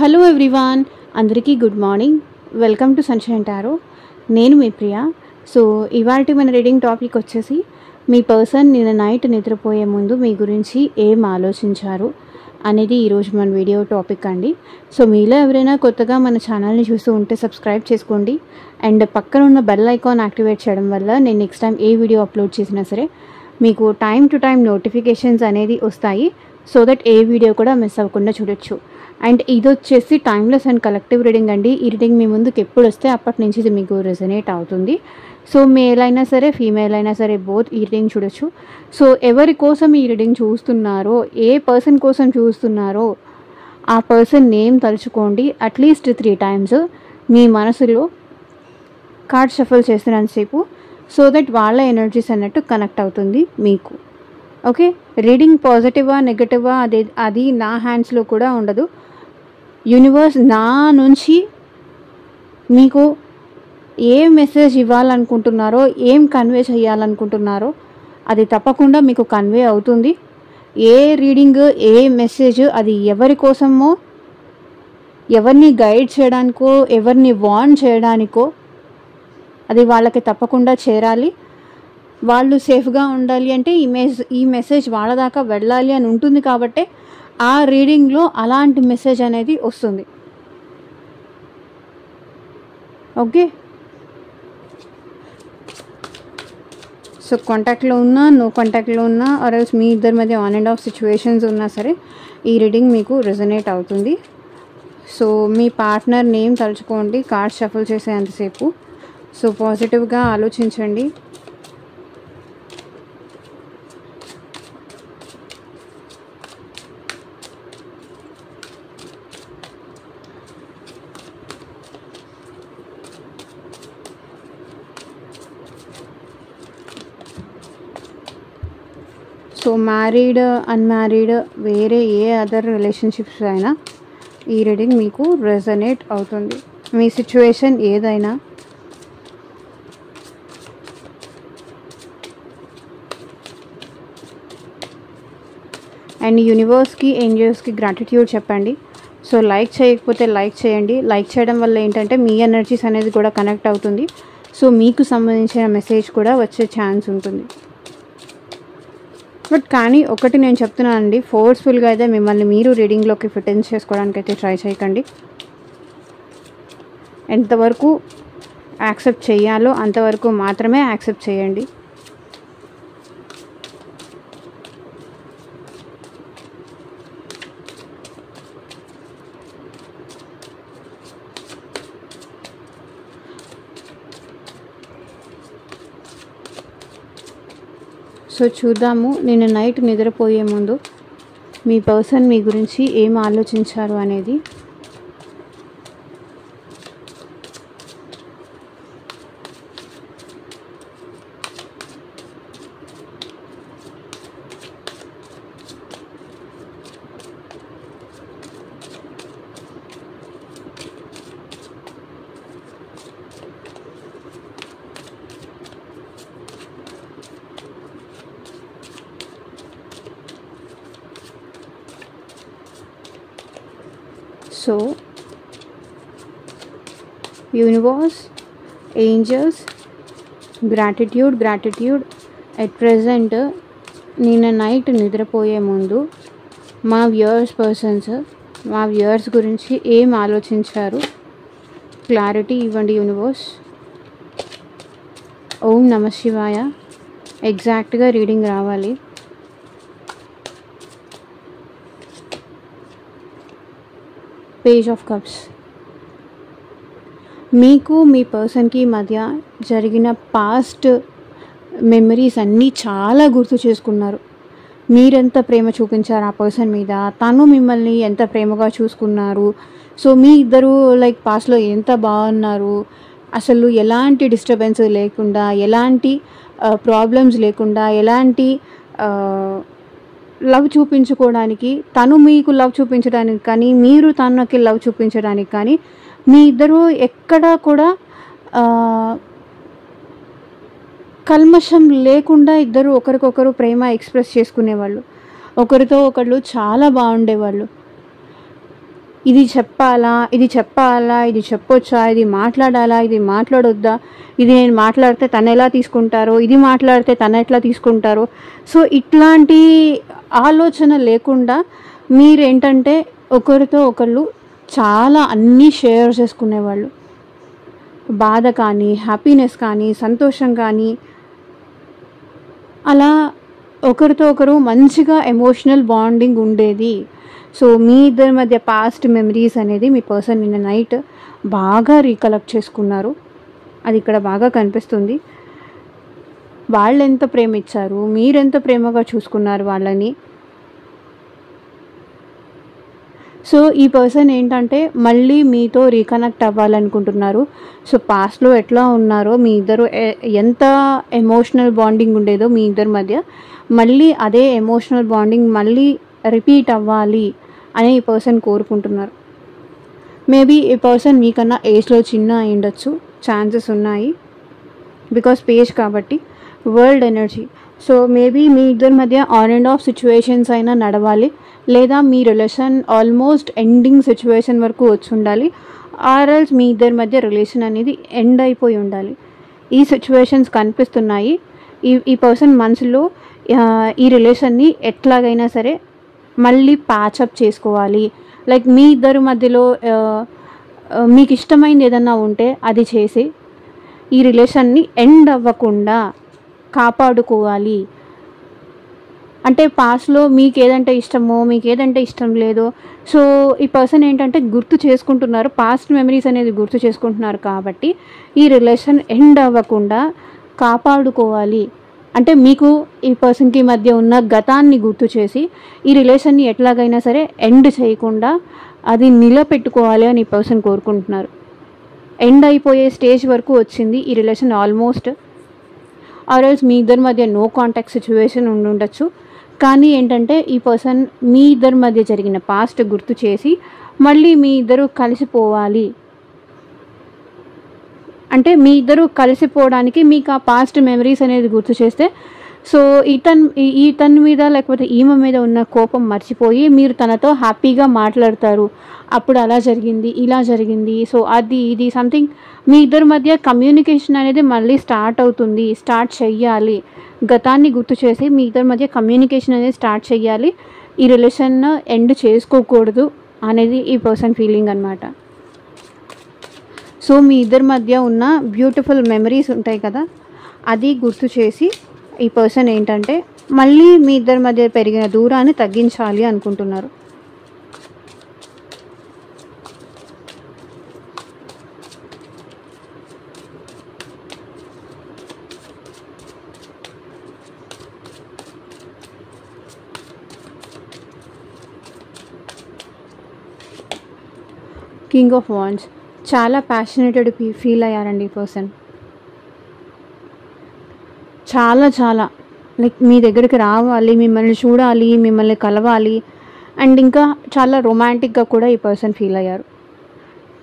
Hello everyone, అందరికీ good morning. Welcome to sunshine tarot. నేను మీ Priya. So ఇవాల్టి మన రీడింగ్ టాపిక్ వచ్చేసి మీ పర్సన్ నిన్న నైట్ నిద్రపోయే ముందు మీ గురించి ఏం ఆలోచించారు అనేది ఈరోజు మన వీడియో టాపిక్ అండి. సో మీలో ఎవరైనా కొత్తగా మన ఛానల్ని చూస్తూ ఉంటే సబ్స్క్రైబ్ చేసుకోండి అండ్ పక్కన ఉన్న బెల్ ఐకాన్ యాక్టివేట్ చేయడం వల్ల నేను నెక్స్ట్ టైం ఏ వీడియో అప్లోడ్ చేసినా సరే మీకు టైం టు టైం నోటిఫికేషన్స్ అనేది వస్తాయి. సో దట్ ఏ వీడియో కూడా మిస్ అవ్వకుండా చూడొచ్చు. అండ్ ఇది వచ్చేసి టైమ్లెస్ అండ్ కలెక్టివ్ రీడింగ్ అండి. ఈ రీడింగ్ మీ ముందుకు ఎప్పుడు వస్తే అప్పటి నుంచి ఇది మీకు రెజనేట్ అవుతుంది. సో మేల్ అయినా సరే ఫీమేల్ అయినా సరే బోత్ ఈ రీడింగ్ చూడొచ్చు. సో ఎవరి కోసం ఈ రీడింగ్ చూస్తున్నారో, ఏ పర్సన్ కోసం చూస్తున్నారో ఆ పర్సన్ నేమ్ తలుచుకోండి. అట్లీస్ట్ 3 times మీ మనసులో కార్డ్ షఫల్ చేస్తున్నంతసేపు, సో దట్ వాళ్ళ ఎనర్జీస్ అన్నట్టు కనెక్ట్ అవుతుంది మీకు. ఓకే, రీడింగ్ పాజిటివా నెగటివా అది నా హ్యాండ్స్లో కూడా ఉండదు. యూనివర్స్ నా నుంచి మీకు ఏ మెసేజ్ ఇవ్వాలనుకుంటున్నారో, ఏం కన్వే చేయాలనుకుంటున్నారో అది తప్పకుండా మీకు కన్వే అవుతుంది. ఏ రీడింగ్, ఏ మెసేజ్ అది ఎవరి కోసమో, ఎవరిని గైడ్ చేయడానికో, ఎవరిని వార్న్ చేయడానికో అది వాళ్ళకి తప్పకుండా చేరాలి. వాళ్ళు సేఫ్గా ఉండాలి అంటే ఈ మెసేజ్ వాళ్ళ దాకా వెళ్ళాలి అని ఉంటుంది. కాబట్టి ఆ రీడింగ్లో అలాంటి మెసేజ్ అనేది వస్తుంది. ఓకే, సో కాంటాక్ట్లో ఉన్నా, నో కాంటాక్ట్లో ఉన్నా, ఆర్ ఎల్స్ మీ ఇద్దరి మధ్య ఆన్ అండ్ ఆఫ్ సిచ్యువేషన్స్ ఉన్నా సరే ఈ రీడింగ్ మీకు రెజనేట్ అవుతుంది. సో మీ పార్ట్నర్ నేమ్ తలుచుకోండి కార్డ్ షఫల్ చేసేంతసేపు. సో పాజిటివ్గా ఆలోచించండి. సో మ్యారీడ్, అన్మ్యారీడ్, వేరే ఏ అదర్ రిలేషన్షిప్స్ అయినా ఈ రీడింగ్ మీకు రెజనేట్ అవుతుంది. మీ సిచ్యువేషన్ ఏదైనా. అండ్ యూనివర్స్కి, ఏంజల్స్కి గ్రాటిట్యూడ్ చెప్పండి. సో లైక్ చేయకపోతే లైక్ చేయండి. లైక్ చేయడం వల్ల ఏంటంటే మీ ఎనర్జీస్ అనేది కూడా కనెక్ట్ అవుతుంది. సో మీకు సంబంధించిన మెసేజ్ కూడా వచ్చే ఛాన్స్ ఉంటుంది. బట్ కానీ ఒకటి నేను చెప్తున్నానండి, ఫోర్స్ఫుల్గా అయితే మిమ్మల్ని మీరు రీడింగ్లోకి ఫిట్ ఇన్ చేసుకోవడానికి అయితే ట్రై చేయకండి. ఎంతవరకు యాక్సెప్ట్ చేయాలో అంతవరకు మాత్రమే యాక్సెప్ట్ చేయండి. సో చూద్దాము నిన్న నైట్ నిద్రపోయే ముందు మీ పర్సన్ మీ గురించి ఏం ఆలోచించారు అనేది. So universe, angels, gratitude at present నిన్న నైట్ నిద్రపోయే ముందు మా వ్యూయర్స్ గురించి ఏం ఆలోచించారు క్లారిటీ ఇవ్వండి యూనివర్స్. ఓం నమః శివాయ. ఎగ్జాక్ట్గా రీడింగ్ రావాలి. Page of cups. మీకు మీ పర్సన్కి మధ్య జరిగిన పాస్ట్ మెమరీస్ అన్నీ చాలా గుర్తు చేసుకున్నారు. మీరెంత ప్రేమ చూపించారు ఆ పర్సన్ మీద, తను మిమ్మల్ని ఎంత ప్రేమగా చూసుకున్నారు. సో మీ ఇద్దరు పాస్ట్లో ఎంత బాగున్నారు, అసలు ఎలాంటి డిస్టర్బెన్స్ లేకుండా, ఎలాంటి ప్రాబ్లమ్స్ లేకుండా, ఎలాంటి లవ్ చూపించుకోవడానికి, తను మీకు లవ్ చూపించడానికి కానీ మీరు తనకి లవ్ చూపించడానికి కానీ మీ ఇద్దరు ఎక్కడా కూడా కల్మషం లేకుండా ఇద్దరు ఒకరికొకరు ప్రేమ ఎక్స్ప్రెస్ చేసుకునేవాళ్ళు. ఒకరితో ఒకళ్ళు చాలా బాగుండేవాళ్ళు. ఇది చెప్పాలా, ఇది చెప్పాలా, ఇది చెప్పొచ్చా, ఇది మాట్లాడాలా, ఇది మాట్లాడొద్దా, ఇది నేను మాట్లాడితే తను ఎలా తీసుకుంటారో, ఇది మాట్లాడితే తను ఎట్లా తీసుకుంటారో. సో ఇట్లాంటి ఆలోచన లేకుండా మీరేంటంటే ఒకరితో ఒకళ్ళు చాలా అన్నీ షేర్ చేసుకునేవాళ్ళు. బాధ కానీ, హ్యాపీనెస్ కానీ, సంతోషం కానీ, అలా ఒకరితో ఒకరు మంచిగా ఎమోషనల్ బాండింగ్ ఉండేది. సో మీ ఇద్దరి మధ్య పాస్ట్ మెమరీస్ అనేది మీ పర్సన్ నిన్న నైట్ బాగా రీకలెక్ట్ చేసుకున్నారు. అది ఇక్కడ బాగా కనిపిస్తుంది. వాళ్ళు ఎంత ప్రేమించారు, మీరెంత ప్రేమగా చూసుకున్నారు వాళ్ళని. సో ఈ పర్సన్ ఏంటంటే మళ్ళీ మీతో రీకనెక్ట్ అవ్వాలనుకుంటున్నారు. సో పాస్ట్లో ఎట్లా ఉన్నారో మీ ఇద్దరు ఎంత ఎమోషనల్ బాండింగ్ ఉండేదో మీ ఇద్దరి మధ్య, మళ్ళీ అదే ఎమోషనల్ బాండింగ్ మళ్ళీ రిపీట్ అవ్వాలి అని ఈ పర్సన్ కోరుకుంటున్నారు. మేబీ ఈ పర్సన్ మీకన్నా ఏజ్లో చిన్న అయి ఉండొచ్చు, ఛాన్సెస్ ఉన్నాయి. బికాస్ పేజ్ కాబట్టి వరల్డ్ ఎనర్జీ. సో మేబీ మీ ఇద్దరి మధ్య ఆన్ అండ్ ఆఫ్ సిచ్యువేషన్స్ అయినా నడవాలి, లేదా మీ రిలేషన్ ఆల్మోస్ట్ ఎండింగ్ సిచ్యువేషన్ వరకు వచ్చి ఉండాలి, ఆర్ఎల్స్ మీ ఇద్దరి మధ్య రిలేషన్ అనేది ఎండ్ అయిపోయి ఉండాలి. ఈ సిచ్యువేషన్స్ కనిపిస్తున్నాయి. ఈ పర్సన్ మనసులో ఈ రిలేషన్ని ఎట్లాగైనా సరే మళ్ళీ ప్యాచప్ చేసుకోవాలి. లైక్ మీ ఇద్దరి మధ్యలో మీకు ఇష్టమైంది ఏదన్నా ఉంటే అది చేసి ఈ రిలేషన్ని ఎండ్ అవ్వకుండా కాపాడుకోవాలి. అంటే పాస్ట్లో మీకు ఏదంటే ఇష్టమో, మీకు ఏదంటే ఇష్టం లేదో, సో ఈ పర్సన్ ఏంటంటే గుర్తు చేసుకుంటున్నారు, పాస్ట్ మెమరీస్ అనేది గుర్తు చేసుకుంటున్నారు. కాబట్టి ఈ రిలేషన్ ఎండ్ అవ్వకుండా కాపాడుకోవాలి. అంటే మీకు ఈ పర్సన్కి మధ్య ఉన్న గతాన్ని గుర్తు చేసి ఈ రిలేషన్ని ఎట్లాగైనా సరే ఎండ్ చేయకుండా అది నిలబెట్టుకోవాలి అని ఈ పర్సన్ కోరుకుంటున్నారు. ఎండ్ అయిపోయే స్టేజ్ వరకు వచ్చింది ఈ రిలేషన్ ఆల్మోస్ట్. ఆర్ఎల్స్ మీ ఇద్దరి మధ్య నో కాంటాక్ట్ సిచ్యువేషన్ ఉండొచ్చు. కానీ ఏంటంటే ఈ పర్సన్ మీ ఇద్దరి మధ్య జరిగిన పాస్ట్ గుర్తు చేసి మళ్ళీ మీ ఇద్దరు కలిసిపోవాలి. అంటే మీ ఇద్దరు కలిసిపోవడానికి మీకు ఆ పాస్ట్ మెమరీస్ అనేది గుర్తు చేస్తే, సో ఇతని మీద లేకపోతే ఈమె మీద ఉన్న కోపం మర్చిపోయి మీరు తనతో హ్యాపీగా మాట్లాడతారు. అప్పుడు అలా జరిగింది, ఇలా జరిగింది, సో అది ఇది సంథింగ్ మీ ఇద్దరి మధ్య కమ్యూనికేషన్ అనేది మళ్ళీ స్టార్ట్ చెయ్యాలి. గతాన్ని గుర్తు చేసి మీ ఇద్దరి మధ్య కమ్యూనికేషన్ అనేది స్టార్ట్ చెయ్యాలి. ఈ రిలేషన్ ఎండ్ చేసుకోకూడదు అనేది ఈ పర్సన్ ఫీలింగ్ అనమాట. సో మీ ఇద్దరి మధ్య ఉన్న బ్యూటిఫుల్ మెమరీస్ ఉంటాయి కదా, అది గుర్తు చేసి ఈ పర్సన్ ఏంటంటే మళ్ళీ మీ ఇద్దరి మధ్య పెరిగిన దూరాన్ని తగ్గించాలి అనుకుంటున్నారు. King of wands. చాలా ప్యాషనేటెడ్ ఫీల్ అయ్యారండి ఈ పర్సన్. చాలా లైక్ మీ దగ్గరికి రావాలి, మిమ్మల్ని చూడాలి, మిమ్మల్ని కలవాలి, అండ్ ఇంకా చాలా రొమాంటిక్గా కూడా ఈ పర్సన్ ఫీల్ అయ్యారు.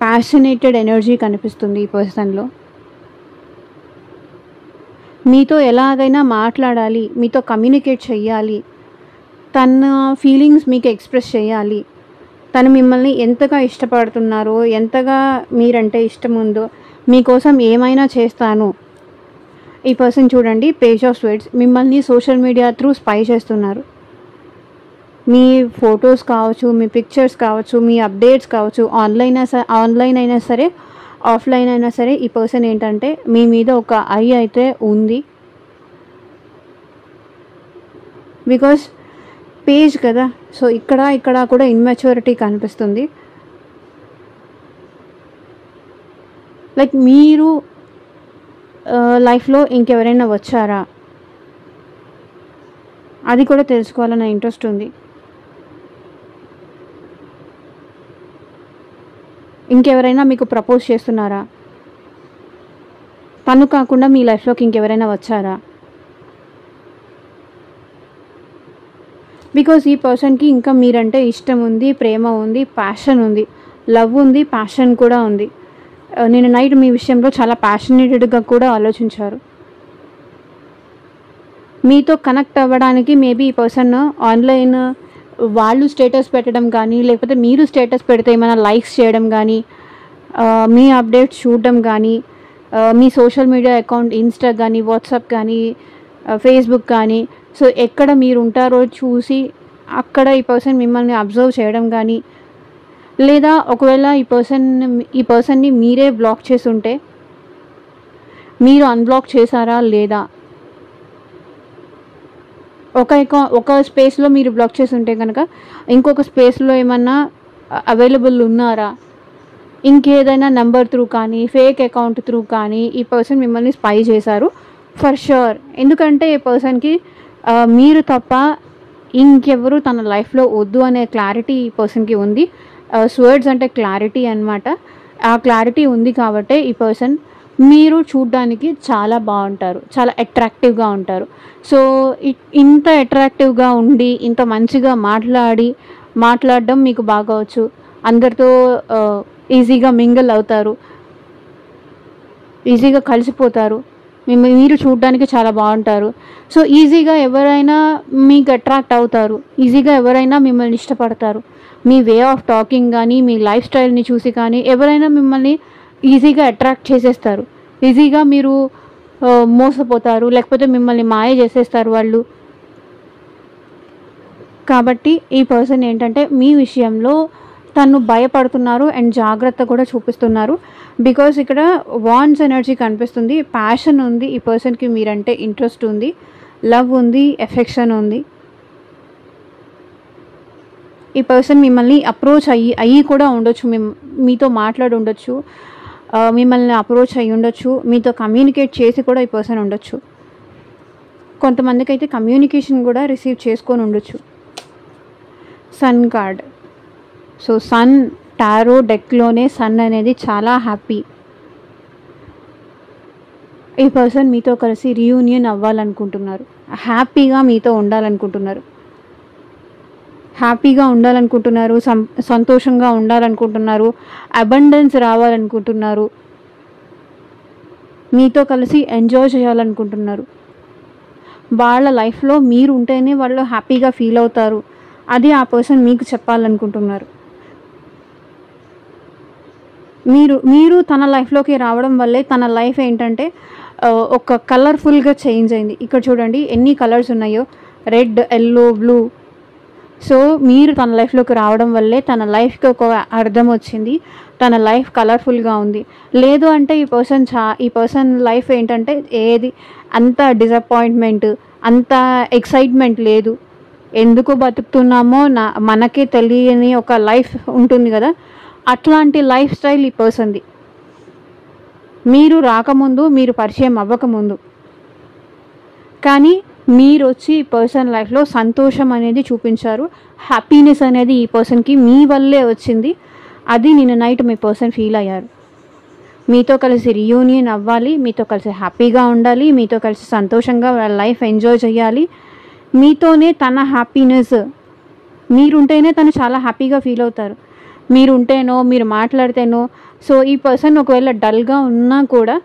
ప్యాషనేటెడ్ ఎనర్జీ కనిపిస్తుంది ఈ పర్సన్లో. మీతో ఎలాగైనా మాట్లాడాలి, మీతో కమ్యూనికేట్ చెయ్యాలి, తన ఫీలింగ్స్ మీకు ఎక్స్ప్రెస్ చేయాలి. తను మిమ్మల్ని ఎంతగా ఇష్టపడుతున్నారో, ఎంతగా మీరంటే ఇష్టం ఉందో, మీకోసం ఏమైనా చేస్తాను. ఈ పర్సన్ చూడండి, పేజ్ ఆఫ్ స్వీట్స్, మిమ్మల్ని సోషల్ మీడియా త్రూ స్పై చేస్తున్నారు. మీ ఫొటోస్ కావచ్చు, మీ పిక్చర్స్ కావచ్చు, మీ అప్డేట్స్ కావచ్చు, ఆన్లైన్ అయినా సరే, ఆఫ్లైన్ అయినా సరే, ఈ పర్సన్ ఏంటంటే మీ మీద ఒక ఐ అయితే ఉంది. బికాస్ పేజ్ కదా, సో ఇక్కడ కూడా ఇన్మెచ్యూరిటీ కనిపిస్తుంది. లైక్ మీరు లైఫ్లో ఇంకెవరైనా వచ్చారా అది కూడా తెలుసుకోవాలన్న ఇంట్రెస్ట్ ఉంది. ఇంకెవరైనా మీకు ప్రపోజ్ చేస్తున్నారా? తను కాకుండా మీ లైఫ్లోకి ఇంకెవరైనా వచ్చారా? బికాజ్ ఈ పర్సన్కి ఇంకా మీరంటే ఇష్టం ఉంది, ప్రేమ ఉంది, ప్యాషన్ ఉంది, లవ్ ఉంది, ప్యాషన్ కూడా ఉంది. నేను నైట్ మీ విషయంలో చాలా ప్యాషనేటెడ్గా కూడా ఆలోచించారు. మీతో కనెక్ట్ అవ్వడానికి మేబీ ఈ పర్సన్ ఆన్లైన్ వాళ్ళు స్టేటస్ పెట్టడం కానీ, లేకపోతే మీరు స్టేటస్ పెడితే ఏమైనా లైక్స్ చేయడం కానీ, మీ అప్డేట్స్ చూడడం కానీ, మీ సోషల్ మీడియా అకౌంట్ ఇన్స్టా కానీ, వాట్సాప్ కానీ, ఫేస్బుక్ కానీ, సో ఎక్కడ మీరు ఉంటారో చూసి అక్కడ ఈ పర్సన్ మిమ్మల్ని అబ్జర్వ్ చేయడం కానీ, లేదా ఒకవేళ ఈ పర్సన్ని మీరే బ్లాక్ చేసి ఉంటే మీరు అన్బ్లాక్ చేశారా లేదా, ఒక స్పేస్లో మీరు బ్లాక్ చేసి ఉంటే కనుక ఇంకొక స్పేస్లో ఏమన్నా అవైలబుల్ ఉన్నారా, ఇంకేదైనా నెంబర్ త్రూ కానీ, ఫేక్ అకౌంట్ త్రూ కానీ ఈ పర్సన్ మిమ్మల్ని స్పై చేశారు ఫర్ ష్యూర్. ఎందుకంటే ఈ పర్సన్కి మీరు తప్ప ఇంకెవరు తన లైఫ్లో వద్దు అనే క్లారిటీ ఈ పర్సన్కి ఉంది. స్వర్డ్స్ అంటే క్లారిటీ అన్నమాట. ఆ క్లారిటీ ఉంది కాబట్టి ఈ పర్సన్ మీరు చూడ్డానికి చాలా బాగుంటారు, చాలా అట్రాక్టివ్గా ఉంటారు. సో ఇంత అట్రాక్టివ్గా ఉండి ఇంత మంచిగా మాట్లాడడం మీకు బాగా వచ్చు. అందరితో ఈజీగా మింగిల్ అవుతారు, ఈజీగా కలిసిపోతారు, మీరు చూడడానికి చాలా బాగుంటారు. సో ఈజీగా ఎవరైనా మీకు అట్రాక్ట్ అవుతారు, ఈజీగా ఎవరైనా మిమ్మల్ని ఇష్టపడతారు. మీ వే ఆఫ్ టాకింగ్ కానీ, మీ లైఫ్ స్టైల్ని చూసి కానీ ఎవరైనా మిమ్మల్ని ఈజీగా అట్రాక్ట్ చేసేస్తారు. ఈజీగా మీరు మోసపోతారు, లేకపోతే మిమ్మల్ని మాయ చేసేస్తారు వాళ్ళు. కాబట్టి ఈ పర్సన్ ఏంటంటే మీ విషయంలో తను భయపడుతున్నారు అండ్ జాగ్రత్త కూడా చూపిస్తున్నారు. బికాస్ ఇక్కడ వాన్స్ ఎనర్జీ కనిపిస్తుంది, ప్యాషన్ ఉంది ఈ పర్సన్కి, మీరంటే ఇంట్రెస్ట్ ఉంది, లవ్ ఉంది, ఎఫెక్షన్ ఉంది. ఈ పర్సన్ మిమ్మల్ని అప్రోచ్ అయ్యి కూడా ఉండొచ్చు, మీతో మాట్లాడి ఉండొచ్చు, మిమ్మల్ని అప్రోచ్ అయ్యి ఉండొచ్చు, మీతో కమ్యూనికేట్ చేసి కూడా ఈ పర్సన్ ఉండొచ్చు. కొంతమందికి అయితే కమ్యూనికేషన్ కూడా రిసీవ్ చేసుకొని ఉండొచ్చు. Sun card. So sun tarot డెక్లోనే సన్ అనేది చాలా హ్యాపీ. ఈ పర్సన్ మీతో కలిసి రీయూనియన్ అవ్వాలనుకుంటున్నారు, హ్యాపీగా మీతో ఉండాలనుకుంటున్నారు, సంతోషంగా ఉండాలనుకుంటున్నారు, అబండెన్స్ రావాలనుకుంటున్నారు, మీతో కలిసి ఎంజాయ్ చేయాలనుకుంటున్నారు. వాళ్ళ లైఫ్లో మీరు ఉంటేనే వాళ్ళు హ్యాపీగా ఫీల్ అవుతారు, అది ఆ పర్సన్ మీకు చెప్పాలనుకుంటున్నారు. మీరు తన లైఫ్లోకి రావడం వల్లే తన లైఫ్ ఏంటంటే ఒక కలర్ఫుల్గా చేంజ్ అయింది. ఇక్కడ చూడండి ఎన్ని కలర్స్ ఉన్నాయో, రెడ్, ఎల్లో, బ్లూ. సో మీరు తన లైఫ్లోకి రావడం వల్లే తన లైఫ్కి ఒక అర్థం వచ్చింది, తన లైఫ్ కలర్ఫుల్గా ఉంది. లేదు అంటే ఈ పర్సన్ లైఫ్ ఏంటంటే ఏది అంత డిసప్పాయింట్మెంట్, అంత ఎక్సైట్మెంట్ లేదు. ఎందుకు బతుకుతున్నామో మనకే తెలియని ఒక లైఫ్ ఉంటుంది కదా, అట్లాంటి లైఫ్ స్టైల్ ఈ పర్సన్ది. మీరు రాకముందు, మీరు పరిచయం అవ్వకముందు. కానీ మీరు వచ్చి ఈ పర్సన్ లైఫ్లో సంతోషం అనేది చూపించారు, హ్యాపీనెస్ అనేది ఈ పర్సన్కి మీ వల్లే వచ్చింది. అది నిన్న నైట్ మీ పర్సన్ ఫీల్ అయ్యారు. మీతో కలిసి రీయూనియన్ అవ్వాలి, మీతో కలిసి హ్యాపీగా ఉండాలి, మీతో కలిసి సంతోషంగా వాళ్ళ లైఫ్ ఎంజాయ్ చేయాలి. మీతోనే తన హ్యాపీనెస్, మీరుంటేనే తను చాలా హ్యాపీగా ఫీల్ అవుతారు. మీరుంటేనో, మీరు మాట్లాడితేనో. సో ఈ పర్సన్ ఒకవేళ డల్గా ఉన్నా కూడా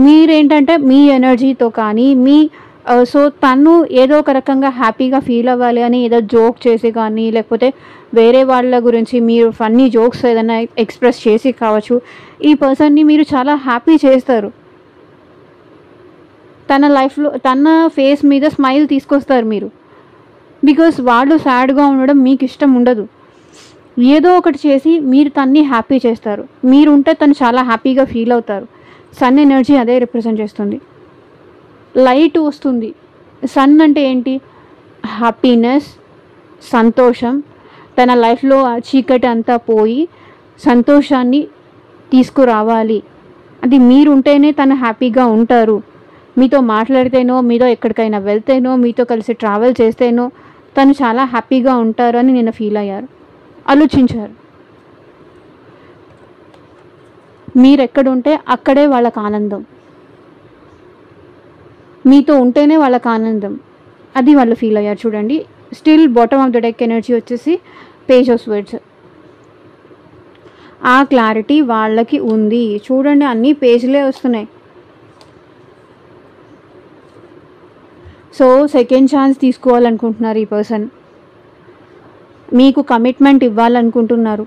మీరేంటంటే మీ ఎనర్జీతో కానీ సో తను ఏదో ఒక రకంగా హ్యాపీగా ఫీల్ అవ్వాలి అని ఏదో జోక్ చేసి కానీ, లేకపోతే వేరే వాళ్ళ గురించి మీరు ఫన్నీ జోక్స్ ఏదైనా ఎక్స్ప్రెస్ చేసి కావచ్చు, ఈ పర్సన్ని మీరు చాలా హ్యాపీ చేస్తారు. తన లైఫ్లో తన ఫేస్ మీద స్మైల్ తీసుకొస్తారు మీరు. బికాస్ వాళ్ళు సాడ్గా ఉండడం మీకు ఇష్టం ఉండదు. ఏదో ఒకటి చేసి మీరు తన్ని హ్యాపీ చేస్తారు. మీరుంటే తను చాలా హ్యాపీగా ఫీల్ అవుతారు. సన్ ఎనర్జీ అదే రిప్రజెంట్ చేస్తుంది. లైట్ వస్తుంది. సన్ అంటే ఏంటి? హ్యాపీనెస్, సంతోషం. తన లైఫ్లో చీకటి అంతా పోయి సంతోషాన్ని తీసుకురావాలి. అది మీరుంటేనే తను హ్యాపీగా ఉంటారు. మీతో మాట్లాడితేనో, మీతో ఎక్కడికైనా వెళ్తేనో, మీతో కలిసి ట్రావెల్ చేస్తేనో తను చాలా హ్యాపీగా ఉంటారు అని నేను ఫీల్ అయ్యారు, ఆలోచించారు. మీరెక్కడుంటే అక్కడే వాళ్ళకి ఆనందం, మీతో ఉంటేనే వాళ్ళకి ఆనందం, అది వాళ్ళు ఫీల్ అయ్యారు. చూడండి, still bottom of the deck energy వచ్చేసి పేజ్ ఆఫ్ స్వర్డ్స్. ఆ క్లారిటీ వాళ్ళకి ఉంది. చూడండి, అన్ని పేజ్లే వస్తున్నాయి. సో సెకండ్ ఛాన్స్ తీసుకోవాలనుకుంటున్నారు ఈ పర్సన్. మీకు కమిట్మెంట్ ఇవ్వాలనుకుంటున్నారు,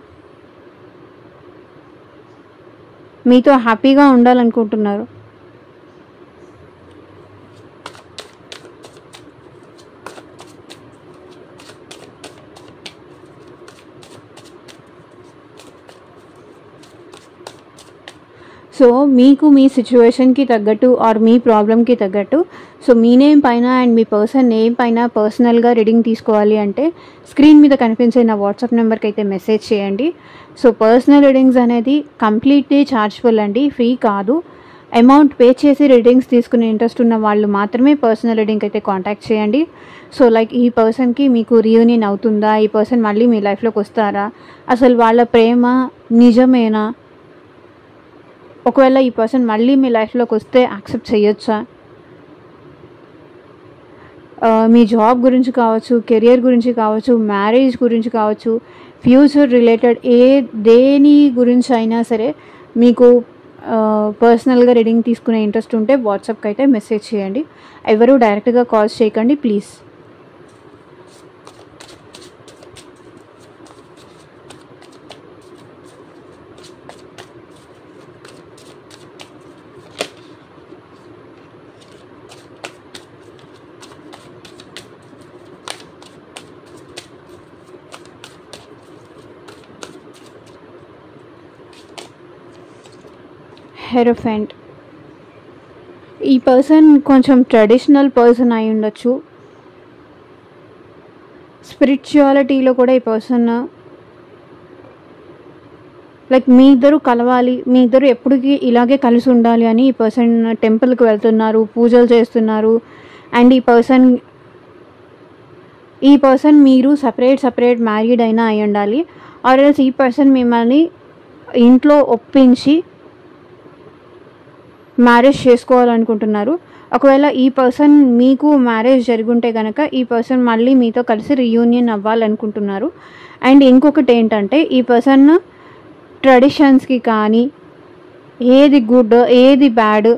మీతో హ్యాపీగా ఉండాలనుకుంటున్నారు. సో మీకు మీ సిచ్యువేషన్కి తగ్గట్టు ఆర్ మీ ప్రాబ్లమ్కి తగ్గట్టు సో మీ నేమ్ పైన అండ్ మీ పర్సన్ నేమ్ పైన పర్సనల్గా రీడింగ్ తీసుకోవాలి అంటే స్క్రీన్ మీద కనిపించే నా వాట్సాప్ నెంబర్కి అయితే మెసేజ్ చేయండి. సో పర్సనల్ రీడింగ్స్ అనేది కంప్లీట్లీ ఛార్జ్ఫుల్ అండి, ఫ్రీ కాదు. అమౌంట్ పే చేసి రీడింగ్స్ తీసుకునే ఇంట్రెస్ట్ ఉన్న వాళ్ళు మాత్రమే పర్సనల్ రీడింగ్ అయితే కాంటాక్ట్ చేయండి. సో లైక్ ఈ పర్సన్కి మీకు రీయూనియన్ అవుతుందా, ఈ పర్సన్ మళ్ళీ మీ లైఫ్లోకి వస్తారా, అసలు వాళ్ళ ప్రేమ నిజమేనా, ఒకవేళ ఈ పర్సన్ మళ్ళీ మీ లైఫ్లోకి వస్తే యాక్సెప్ట్ చేయొచ్చా, మీ జాబ్ గురించి కావచ్చు, కెరియర్ గురించి కావచ్చు, మ్యారేజ్ గురించి కావచ్చు, ఫ్యూచర్ రిలేటెడ్ దేని గురించి అయినా సరే మీకు పర్సనల్గా రీడింగ్ తీసుకునే ఇంట్రెస్ట్ ఉంటే వాట్సాప్కి అయితే మెసేజ్ చేయండి. ఎవరు డైరెక్ట్గా కాల్స్ చేయకండి ప్లీజ్. హెరోఫెంట్, ఈ పర్సన్ కొంచెం ట్రెడిషనల్ పర్సన్ అయి ఉండొచ్చు. స్పిరిచువాలిటీలో కూడా ఈ పర్సన్ లైక్ మీ ఇద్దరు కలవాలి, మీ ఇద్దరు ఎప్పటికీ ఇలాగే కలిసి ఉండాలి అని ఈ పర్సన్ టెంపుల్కి వెళ్తున్నారు, పూజలు చేస్తున్నారు. అండ్ ఈ పర్సన్ మీరు సపరేట్ మ్యారీడ్ అయినా అయి ఉండాలి. ఆర్ ఎల్స్ ఈ పర్సన్ మిమ్మల్ని ఇంట్లో ఒప్పించి మ్యారేజ్ చేసుకోవాలనుకుంటున్నారు. ఒకవేళ ఈ పర్సన్ మీకు మ్యారేజ్ జరుగుంటే కనుక ఈ పర్సన్ మళ్ళీ మీతో కలిసి రీయూనియన్ అవ్వాలనుకుంటున్నారు. అండ్ ఇంకొకటి ఏంటంటే ఈ పర్సన్ ట్రెడిషన్స్కి కానీ ఏది గుడ్ ఏది బ్యాడ్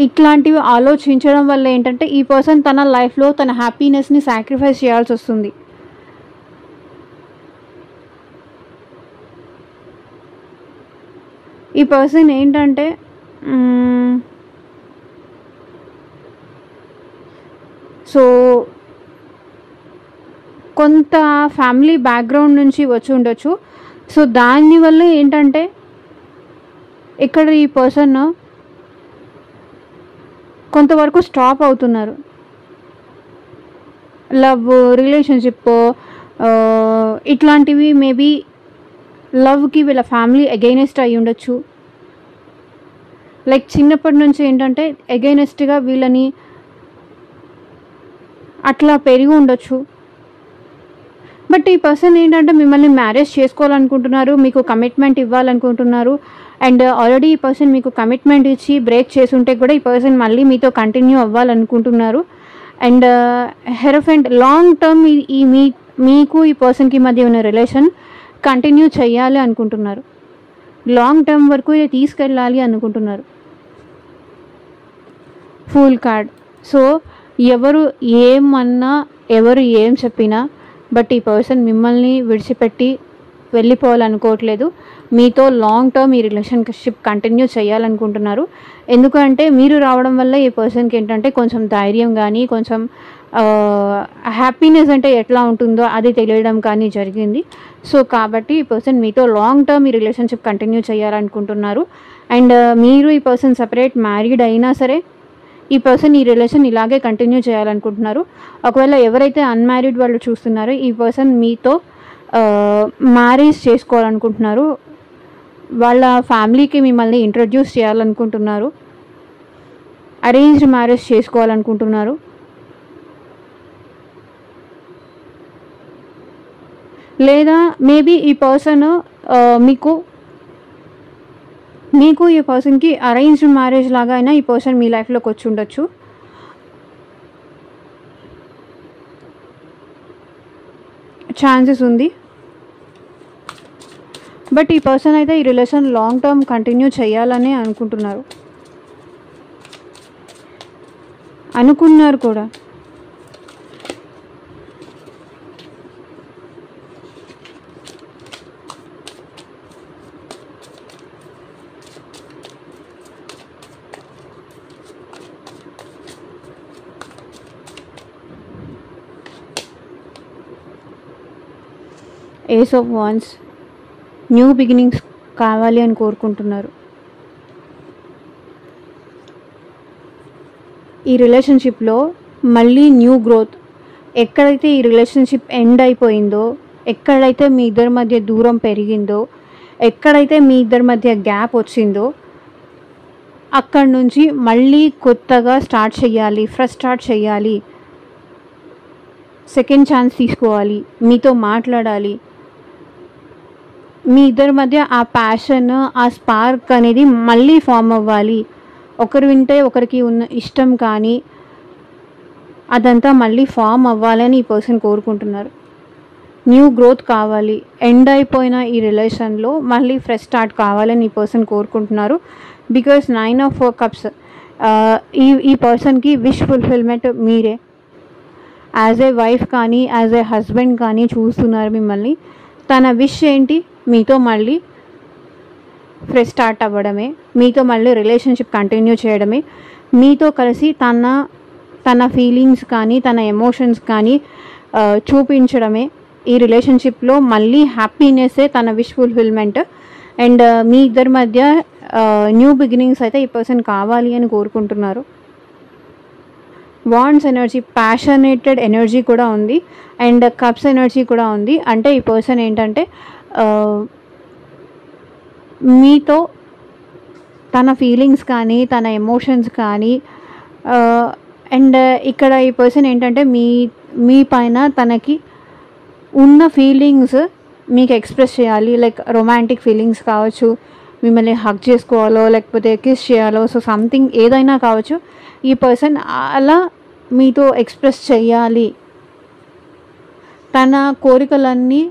ఇట్లాంటివి ఆలోచించడం వల్ల ఏంటంటే ఈ పర్సన్ తన లైఫ్లో తన హ్యాపీనెస్ని సాక్రిఫైస్ చేయాల్సి వస్తుంది. ఈ పర్సన్ ఏంటంటే సో కొంత ఫ్యామిలీ బ్యాక్గ్రౌండ్ నుంచి వచ్చి ఉండొచ్చు. సో దానివల్ల ఏంటంటే ఇక్కడ ఈ పర్సన్ కొంతవరకు స్టాప్ అవుతున్నారు. లవ్ రిలేషన్షిప్ ఇట్లాంటివి మేబీ లవ్కి వీళ్ళ ఫ్యామిలీ అగైనెస్ట్ అయి ఉండొచ్చు. లైక్ చిన్నప్పటి నుంచి ఏంటంటే అగైనెస్ట్గా వీళ్ళని అట్లా పెరిగి ఉండొచ్చు. బట్ ఈ పర్సన్ ఏంటంటే మిమ్మల్ని మ్యారేజ్ చేసుకోవాలనుకుంటున్నారు, మీకు కమిట్మెంట్ ఇవ్వాలనుకుంటున్నారు. అండ్ ఆల్రెడీ ఈ పర్సన్ మీకు కమిట్మెంట్ ఇచ్చి బ్రేక్ చేసి ఉంటే కూడా ఈ పర్సన్ మళ్ళీ మీతో కంటిన్యూ అవ్వాలనుకుంటున్నారు. అండ్ హెరోఫెంట్ లాంగ్ టర్మ్ మీకు ఈ పర్సన్కి మధ్య ఉన్న రిలేషన్ కంటిన్యూ చేయాలి అనుకుంటున్నారు, లాంగ్ టర్మ్ వరకు ఇది తీసుకెళ్ళాలి అనుకుంటున్నారు. Full card. సో ఎవరు ఏమన్నా ఎవరు ఏం చెప్పినా బట్ ఈ పర్సన్ మిమ్మల్ని విడిచిపెట్టి వెళ్ళిపోవాలనుకోవట్లేదు, మీతో లాంగ్ టర్మ్ ఈ రిలేషన్షిప్ కంటిన్యూ చేయాలనుకుంటున్నారు. ఎందుకంటే మీరు రావడం వల్ల ఈ పర్సన్కి ఏంటంటే కొంచెం ధైర్యం కానీ కొంచెం హ్యాపీనెస్ అంటే ఎట్లా ఉంటుందో అది తెలియడం కానీ జరిగింది. సో కాబట్టి ఈ పర్సన్ మీతో లాంగ్ టర్మ్ ఈ రిలేషన్షిప్ కంటిన్యూ చేయాలనుకుంటున్నారు. అండ్ మీరు ఈ పర్సన్ సపరేట్ మ్యారీడ్ అయినా సరే ఈ పర్సన్ ఈ రిలేషన్ ఇలాగే కంటిన్యూ చేయాలనుకుంటున్నారు. ఒకవేళ ఎవరైతే అన్మ్యారీడ్ వాళ్ళు చూస్తున్నారో ఈ పర్సన్ మీతో మ్యారేజ్ చేసుకోవాలనుకుంటున్నారు, వాళ్ళ ఫ్యామిలీకి మిమ్మల్ని ఇంట్రడ్యూస్ చేయాలనుకుంటున్నారు, అరేంజ్డ్ మ్యారేజ్ చేసుకోవాలనుకుంటున్నారు. లేదా మేబీ ఈ పర్సన్ మీకు ఈ పర్సన్కి అరేంజ్డ్ మ్యారేజ్ లాగా అయినా ఈ పర్సన్ మీ లైఫ్లోకి వచ్చి ఉండొచ్చు. ఛాన్సెస్ ఉంది. బట్ ఈ పర్సన్ అయితే ఈ రిలేషన్ లాంగ్ టర్మ్ కంటిన్యూ చేయాలని అనుకున్నారు కూడా. Ace of Wands, new beginnings కావాలి అని కోరుకుంటున్నారు. ఈ రిలేషన్షిప్లో మళ్ళీ న్యూ గ్రోత్. ఎక్కడైతే ఈ రిలేషన్షిప్ ఎండ్ అయిపోయిందో, ఎక్కడైతే మీ ఇద్దరి మధ్య దూరం పెరిగిందో, ఎక్కడైతే మీ ఇద్దరి మధ్య గ్యాప్ వచ్చిందో, అక్కడి నుంచి మళ్ళీ కొత్తగా స్టార్ట్ చేయాలి, ఫ్రెష్ స్టార్ట్ చేయాలి, సెకండ్ ఛాన్స్ తీసుకోవాలి, మీతో మాట్లాడాలి. మీ ఇద్దరి మధ్య ఆ ప్యాషన్, ఆ స్పార్క్ అనేది మళ్ళీ ఫామ్ అవ్వాలి. ఒకరు వింటే ఒకరికి ఉన్న ఇష్టం కానీ అదంతా మళ్ళీ ఫామ్ అవ్వాలని ఈ పర్సన్ కోరుకుంటున్నారు. న్యూ గ్రోత్ కావాలి, ఎండ్ అయిపోయిన ఈ రిలేషన్లో మళ్ళీ ఫ్రెష్ స్టార్ట్ కావాలని ఈ పర్సన్ కోరుకుంటున్నారు. బికాస్ 9 of Cups ఈ పర్సన్కి విష్ ఫుల్ఫిల్మెంట్ మీరే. యాజ్ ఏ వైఫ్ కానీ యాజ్ ఏ హస్బెండ్ కానీ చూస్తున్నారు మిమ్మల్ని. తన విష్ ఏంటి? మీతో మళ్ళీ ఫ్రెష్ స్టార్ట్ అవ్వడమే, మీతో మళ్ళీ రిలేషన్షిప్ కంటిన్యూ చేయడమే, మీతో కలిసి తన ఫీలింగ్స్ కానీ తన ఎమోషన్స్ కానీ చూపించడమే. ఈ రిలేషన్షిప్లో మళ్ళీ హ్యాపీనెస్సే తన విష్ ఫుల్ఫిల్మెంట్. అండ్ మీ ఇద్దరి మధ్య న్యూ బిగినింగ్స్ అయితే ఈ పర్సన్ కావాలి అని కోరుకుంటున్నారు. వాండ్స్ ఎనర్జీ, ప్యాషనేటెడ్ ఎనర్జీ కూడా ఉంది అండ్ కప్స్ ఎనర్జీ కూడా ఉంది. అంటే ఈ పర్సన్ ఏంటంటే మీతో తన ఫీలింగ్స్ కానీ తన ఎమోషన్స్ కానీ అండ్ ఇక్కడ ఈ పర్సన్ ఏంటంటే మీ పైన తనకి ఉన్న ఫీలింగ్స్ మీకు ఎక్స్ప్రెస్ చేయాలి. లైక్ రొమాంటిక్ ఫీలింగ్స్ కావచ్చు, మిమ్మల్ని హగ్ చేసుకోవాలో లేకపోతే కిస్ చేయాలో, సో సంథింగ్ ఏదైనా కావచ్చు. ఈ పర్సన్ అలా మీతో ఎక్స్ప్రెస్ చేయాలి, తన కోరికలన్నీ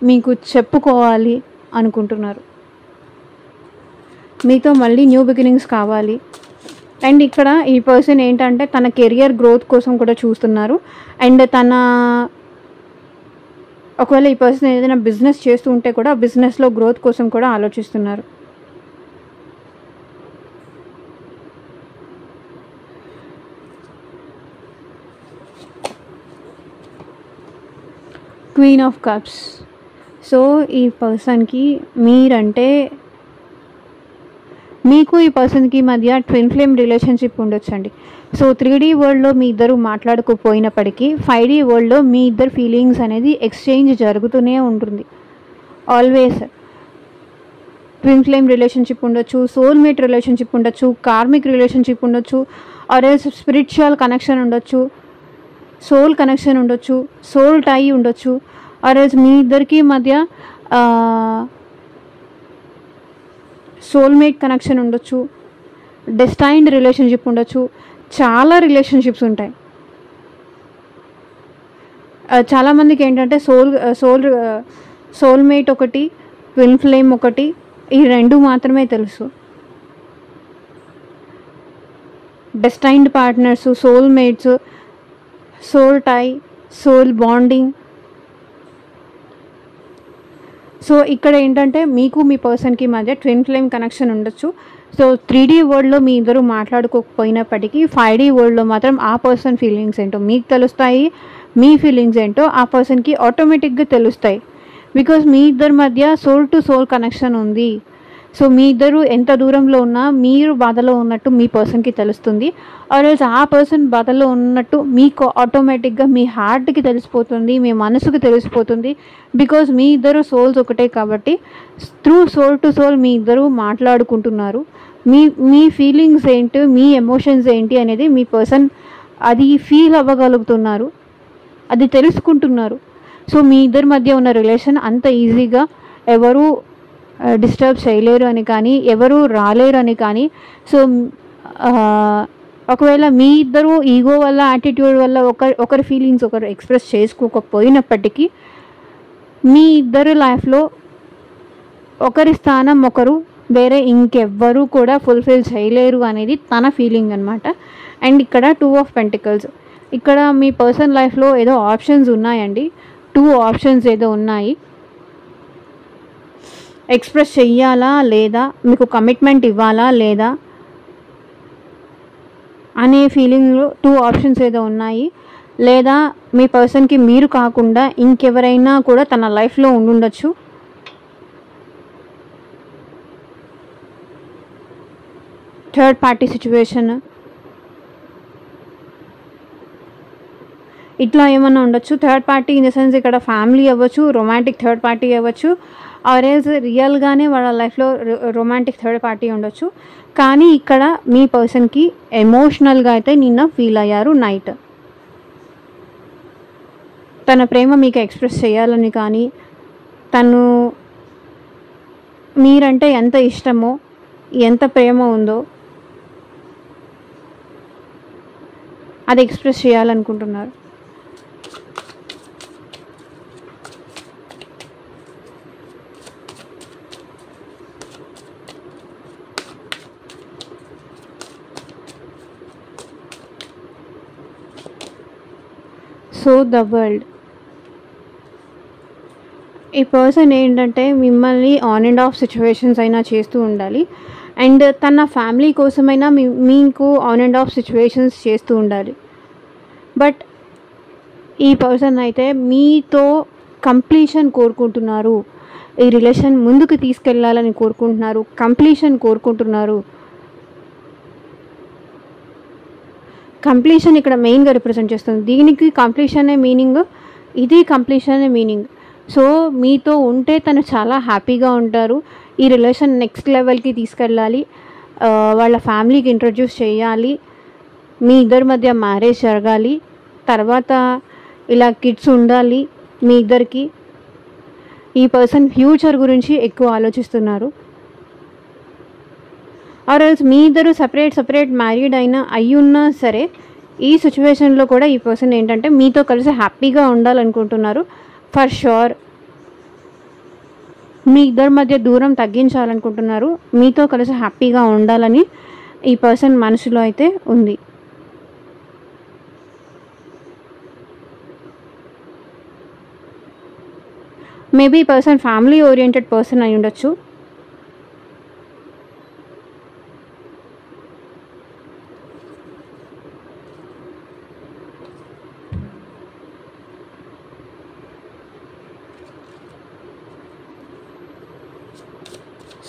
మీకు చెప్పుకోవాలి అనుకుంటున్నారు. మీతో మళ్ళీ న్యూ బిగినింగ్స్ కావాలి. అండ్ ఇక్కడ ఈ పర్సన్ ఏంటంటే తన కెరియర్ గ్రోత్ కోసం కూడా చూస్తున్నారు. అండ్ ఒకవేళ ఈ పర్సన్ ఏదైనా బిజినెస్ చేస్తూ ఉంటే కూడా బిజినెస్లో గ్రోత్ కోసం కూడా ఆలోచిస్తున్నారు. Queen of cups. సో ఈ పర్సన్కి మీరంటే, మీకు ఈ పర్సన్కి మధ్య ట్విన్ ఫ్లేమ్ రిలేషన్షిప్ ఉండొచ్చండి. సో 3D వరల్డ్లో మీ ఇద్దరు మాట్లాడుకోపోయినప్పటికీ 5D వరల్డ్లో మీ ఇద్దరు ఫీలింగ్స్ అనేది ఎక్స్చేంజ్ జరుగుతూనే ఉంటుంది. ఆల్వేస్ ట్విన్ ఫ్లేమ్ రిలేషన్షిప్ ఉండొచ్చు, సోల్మేట్ రిలేషన్షిప్ ఉండొచ్చు, కార్మిక్ రిలేషన్షిప్ ఉండొచ్చు, ఆర్ ఎల్స్ స్పిరిచువల్ కనెక్షన్ ఉండొచ్చు, సోల్ కనెక్షన్ ఉండొచ్చు, సోల్ టై ఉండొచ్చు, ఆర్ ఎల్స్ మీ ఇద్దరికి మధ్య సోల్మేట్ కనెక్షన్ ఉండొచ్చు, డెస్టైన్డ్ రిలేషన్షిప్ ఉండొచ్చు. చాలా రిలేషన్షిప్స్ ఉంటాయి. చాలామందికి ఏంటంటే సోల్మేట్ ఒకటి, ట్విన్ ఫ్లేమ్ ఒకటి, ఈ రెండు మాత్రమే తెలుసు. Destined partners, soulmates, soul tie, soul bonding. So ఇక్కడ ఏంటంటే మీకు మీ పర్సన్కి మధ్య ట్విన్ ఫ్లేమ్ కనెక్షన్ ఉండొచ్చు. సో 3D వరల్డ్లో మీ ఇద్దరు మాట్లాడుకోకపోయినప్పటికీ 5D వరల్డ్లో మాత్రం ఆ పర్సన్ ఫీలింగ్స్ ఏంటో మీకు తెలుస్తాయి, మీ ఫీలింగ్స్ ఏంటో ఆ పర్సన్కి ఆటోమేటిక్గా తెలుస్తాయి. బికాజ్ మీ ఇద్దరి మధ్య సోల్ టు సోల్ కనెక్షన్ ఉంది. సో మీ ఇద్దరు ఎంత దూరంలో ఉన్నా మీరు బాధలో ఉన్నట్టు మీ పర్సన్కి తెలుస్తుంది, ఆర్ఎల్స్ ఆ పర్సన్ బాధలో ఉన్నట్టు మీకు ఆటోమేటిక్గా మీ హార్ట్కి తెలిసిపోతుంది, మీ మనసుకు తెలిసిపోతుంది. బికాజ్ మీ ఇద్దరు సోల్స్ ఒకటే కాబట్టి త్రూ సోల్ టు సోల్ మీ ఇద్దరు మాట్లాడుకుంటున్నారు. మీ ఫీలింగ్స్ ఏంటి, మీ ఎమోషన్స్ ఏంటి అనేది మీ పర్సన్ అది ఫీల్ అవ్వగలుగుతున్నారు, అది తెలుసుకుంటున్నారు. సో మీ ఇద్దరి మధ్య ఉన్న రిలేషన్ అంత ఈజీగా ఎవరు డిస్టర్బ్ చేయలేరు అని కానీ, ఎవరు రాలేరు అని కానీ. సో ఒకవేళ మీ ఇద్దరు ఈగో వల్ల, యాటిట్యూడ్ వల్ల ఒకరి ఫీలింగ్స్ ఒకరు ఎక్స్ప్రెస్ చేసుకోకపోయినప్పటికీ మీ ఇద్దరు లైఫ్లో ఒకరి స్థానం ఒకరు వేరే ఇంకెవ్వరూ కూడా ఫుల్ఫిల్ చేయలేరు అనేది తన ఫీలింగ్ అనమాట. అండ్ ఇక్కడ 2 of Pentacles. ఇక్కడ మీ పర్సన్ లైఫ్లో ఏదో ఆప్షన్స్ ఉన్నాయండి, 2 ఆప్షన్స్ ఏదో ఉన్నాయి. ఎక్స్ప్రెస్ చెయ్యాలా లేదా, మీకు కమిట్మెంట్ ఇవ్వాలా లేదా అనే ఫీలింగ్లో 2 ఆప్షన్స్ ఏదో ఉన్నాయి. లేదా మీ పర్సన్కి మీరు కాకుండా ఇంకెవరైనా కూడా తన లైఫ్లో ఉండుండొచ్చు. థర్డ్ పార్టీ సిచ్యువేషన్ ఇట్లా ఏమన్నా ఉండొచ్చు. Third party in the sense ఇక్కడ ఫ్యామిలీ అవ్వచ్చు, రొమాంటిక్ థర్డ్ పార్టీ అవ్వచ్చు, ఆర్ ఎల్స్ రియల్గానే వాళ్ళ లైఫ్లో రొమాంటిక్ థర్డ్ పార్టీ ఉండొచ్చు. కానీ ఇక్కడ మీ పర్సన్కి ఎమోషనల్గా అయితే నిన్న ఫీల్ అయ్యారు నైట్. తన ప్రేమ మీకు ఎక్స్ప్రెస్ చేయాలని కానీ, తను మీరంటే ఎంత ఇష్టమో, ఎంత ప్రేమ ఉందో అది ఎక్స్ప్రెస్ చేయాలనుకుంటున్నారు. సో ద వరల్డ్, ఈ పర్సన్ ఏంటంటే మిమ్మల్ని ఆన్ అండ్ ఆఫ్ సిచ్యువేషన్స్ అయినా చేస్తూ ఉండాలి, అండ్ తన ఫ్యామిలీ కోసమైనా మీకు ఆన్ అండ్ ఆఫ్ సిచ్యువేషన్స్ చేస్తూ ఉండాలి. బట్ ఈ పర్సన్ అయితే మీతో కంప్లీషన్ కోరుకుంటున్నారు, ఈ రిలేషన్ ముందుకు తీసుకెళ్ళాలని కోరుకుంటున్నారు, కంప్లీషన్ కోరుకుంటున్నారు. కంప్లీషన్ ఇక్కడ మెయిన్గా రిప్రజెంట్ చేస్తుంది. దీనికి కంప్లీషనే మీనింగ్, ఇది కంప్లీషనే మీనింగ్. సో మీతో ఉంటే తను చాలా హ్యాపీగా ఉంటారు. ఈ రిలేషన్ నెక్స్ట్ లెవెల్కి తీసుకెళ్ళాలి, వాళ్ళ ఫ్యామిలీకి ఇంట్రడ్యూస్ చేయాలి, మీ ఇద్దరి మధ్య మ్యారేజ్ జరగాలి, తర్వాత ఇలా కిడ్స్ ఉండాలి మీ ఇద్దరికి. ఈ పర్సన్ ఫ్యూచర్ గురించి ఎక్కువ ఆలోచిస్తున్నారు. ఆర్ ఎల్స్ మీ ఇద్దరు సపరేట్ మ్యారీడ్ అయినా అయ్యున్నా సరే, ఈ సిచ్యువేషన్లో కూడా ఈ పర్సన్ ఏంటంటే మీతో కలిసి హ్యాపీగా ఉండాలనుకుంటున్నారు. ఫర్ షూర్ మీ ఇద్దరి మధ్య దూరం తగ్గించాలనుకుంటున్నారు, మీతో కలిసి హ్యాపీగా ఉండాలని ఈ పర్సన్ మనసులో అయితే ఉంది. మేబీ ఈ పర్సన్ ఫ్యామిలీ ఓరియంటెడ్ పర్సన్ అయి ఉండొచ్చు.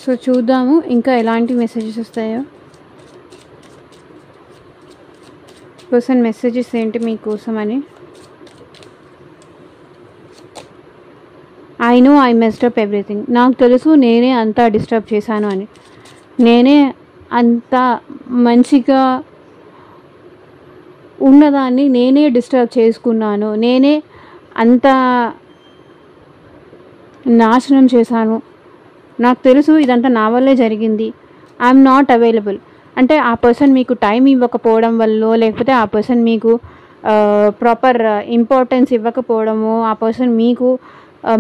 సో చూద్దాము ఇంకా ఎలాంటి మెసేజెస్ వస్తాయో. పర్సన్ మెసేజెస్ ఏంటి మీకోసమని. I know I messed up everything. నాకు తెలుసు నేనే అంతా డిస్టర్బ్ చేశాను అని. నేనే అంత మంచిగా ఉన్నదాన్ని నేనే డిస్టర్బ్ చేసుకున్నాను, నేనే అంత నాశనం చేశాను. నాకు తెలుసు ఇదంతా నా వల్లే జరిగింది. ఐఎమ్ నాట్ అవైలబుల్ అంటే ఆ పర్సన్ మీకు టైం ఇవ్వకపోవడం వల్ల, లేకపోతే ఆ పర్సన్ మీకు ప్రాపర్ ఇంపార్టెన్స్ ఇవ్వకపోవడము, ఆ పర్సన్ మీకు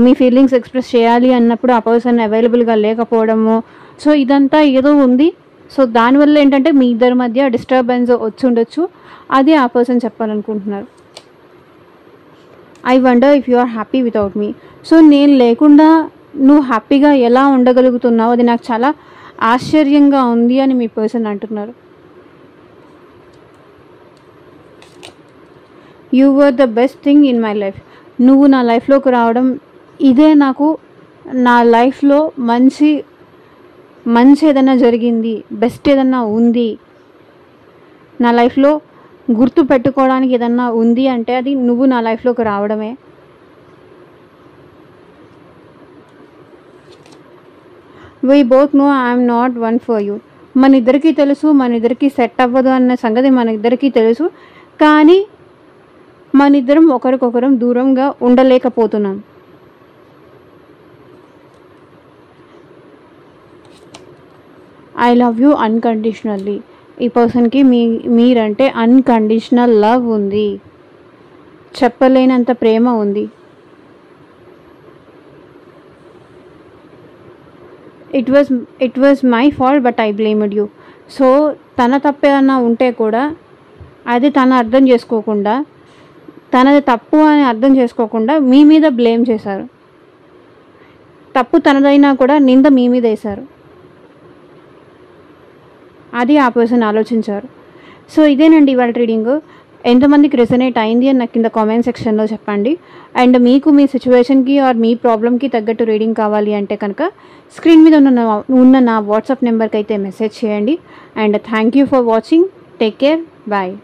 మీ ఫీలింగ్స్ ఎక్స్ప్రెస్ చేయాలి అన్నప్పుడు ఆ పర్సన్ అవైలబుల్గా లేకపోవడము. సో ఇదంతా ఏదో ఉంది. సో దానివల్ల ఏంటంటే మీ ఇద్దరి మధ్య డిస్టర్బెన్స్ వచ్చి ఉండొచ్చు. అది ఆ పర్సన్ చెప్పాలనుకుంటున్నారు. I wonder if you are happy without me. So నేను లేకుండా నువ్వు హ్యాపీగా ఎలా ఉండగలుగుతున్నావు, అది నాకు చాలా ఆశ్చర్యంగా ఉంది అని మీ పర్సన్ అంటున్నారు. You were the best thing in my life. నువ్వు నా లైఫ్లోకి రావడం ఇదే నాకు నా లైఫ్లో మంచి ఏదైనా జరిగింది, బెస్ట్ ఏదన్నా ఉంది, నా లైఫ్లో గుర్తు పెట్టుకోవడానికి ఏదన్నా ఉంది అంటే అది నువ్వు నా లైఫ్లోకి రావడమే. We both know I'm not one for you. మన ఇద్దరికీ తెలుసు మన ఇద్దరికి సెట్ అవ్వదు అన్న సంగతి మన ఇద్దరికీ తెలుసు. కానీ మన ఇద్దరం ఒకరికొకరం దూరంగా ఉండలేకపోతున్నాం. I love you unconditionally. ఈ పర్సన్కి మీరంటే అన్కండిషనల్ లవ్ ఉంది, చెప్పలేనంత ప్రేమ ఉంది. It was my fault but I blamed you. So తన తప్పేదన్నా ఉంటే కూడా అది తను అర్థం చేసుకోకుండా, తనది తప్పు అని అర్థం చేసుకోకుండా మీ మీద బ్లేమ్ చేశారు. తప్పు తనదైనా కూడా నింద మీ మీద వేశారు. అది ఆ పర్సన్ ఆలోచించారు. సో ఇదేనండి ఇవాళ రీడింగ్. ఎంతమందికి రెజనేట్ అయింది అని నాకు కింద కామెంట్ సెక్షన్లో చెప్పండి. అండ్ మీకు మీ సిచ్యువేషన్కి ఆర్ మీ ప్రాబ్లమ్కి తగ్గట్టు రీడింగ్ కావాలి అంటే కనుక స్క్రీన్ మీద ఉన్న నా వాట్సాప్ నెంబర్కి అయితే మెసేజ్ చేయండి. And thank you for watching. Take care. Bye.